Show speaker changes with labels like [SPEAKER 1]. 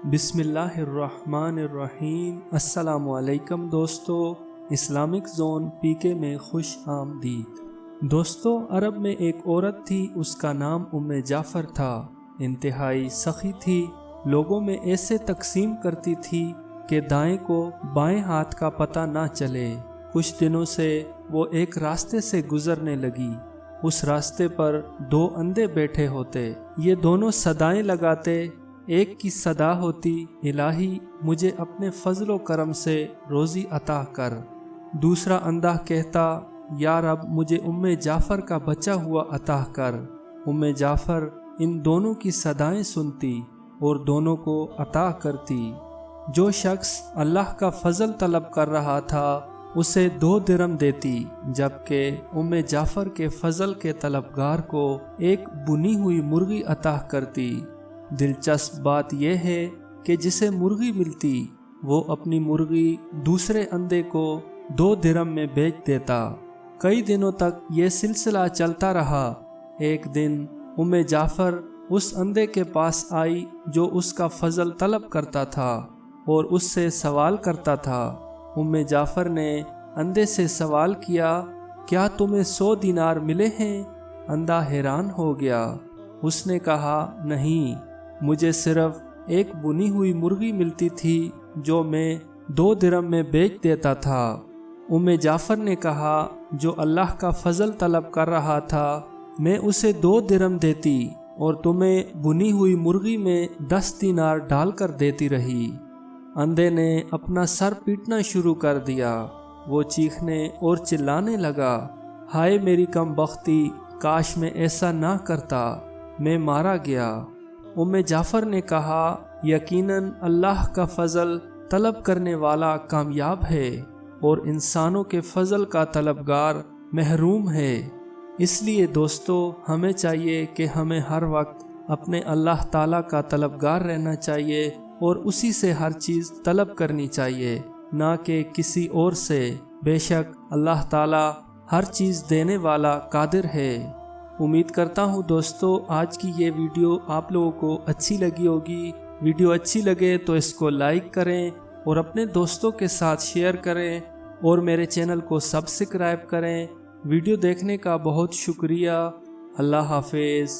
[SPEAKER 1] बिस्मिल्लाहिर्रहमानिर्रहीम। अस्सलाम वालेकुम दोस्तों, इस्लामिक ज़ोन पीके में खुश आमदीद। दोस्तों, अरब में एक औरत थी, उसका नाम उम्मे जाफ़र था। इंतहाई सखी थी, लोगों में ऐसे तकसीम करती थी कि दाएं को बाएं हाथ का पता ना चले। कुछ दिनों से वो एक रास्ते से गुजरने लगी। उस रास्ते पर दो अंधे बैठे होते। ये दोनों सदाएं लगाते। एक की सदा होती, इलाही मुझे अपने फजलो करम से रोज़ी अता कर। दूसरा अंधा कहता, या रब मुझे उम्मे जाफ़र का बचा हुआ अता कर। उम्मे जाफ़र इन दोनों की सदाएं सुनती और दोनों को अता करती। जो शख्स अल्लाह का फजल तलब कर रहा था उसे 2 दिरहम देती, जबकि उम्मे जाफ़र के फजल के तलबगार को एक बुनी हुई मुर्गी अता करती। दिलचस्प बात यह है कि जिसे मुर्गी मिलती वो अपनी मुर्गी दूसरे अंधे को 2 दिरहम में बेच देता। कई दिनों तक ये सिलसिला चलता रहा। एक दिन उम्मे जाफ़र उस अंधे के पास आई जो उसका फजल तलब करता था और उससे सवाल करता था। उम्मे जाफ़र ने अंधे से सवाल किया, क्या तुम्हें 100 दीनार मिले हैं? अंधा हैरान हो गया। उसने कहा, नहीं, मुझे सिर्फ एक बुनी हुई मुर्गी मिलती थी जो मैं 2 दिरहम में बेच देता था। उम्मे जाफ़र ने कहा, जो अल्लाह का फजल तलब कर रहा था मैं उसे 2 दिरहम देती और तुम्हें बुनी हुई मुर्गी में 10 दीनार डालकर देती रही। अंधे ने अपना सर पीटना शुरू कर दिया। वो चीखने और चिल्लाने लगा, हाय मेरी कमबख्ती, काश मैं ऐसा ना करता, मैं मारा गया। उम्मे जाफ़र ने कहा, यकीनन अल्लाह का फजल तलब करने वाला कामयाब है और इंसानों के फजल का तलबगार महरूम है। इसलिए दोस्तों, हमें चाहिए कि हमें हर वक्त अपने अल्लाह ताला का तलबगार रहना चाहिए और उसी से हर चीज़ तलब करनी चाहिए, ना कि किसी और से। बेशक अल्लाह ताला हर चीज़ देने वाला कादिर है। उम्मीद करता हूँ दोस्तों आज की ये वीडियो आप लोगों को अच्छी लगी होगी। वीडियो अच्छी लगे तो इसको लाइक करें और अपने दोस्तों के साथ शेयर करें और मेरे चैनल को सब्सक्राइब करें। वीडियो देखने का बहुत शुक्रिया। अल्लाह हाफिज़।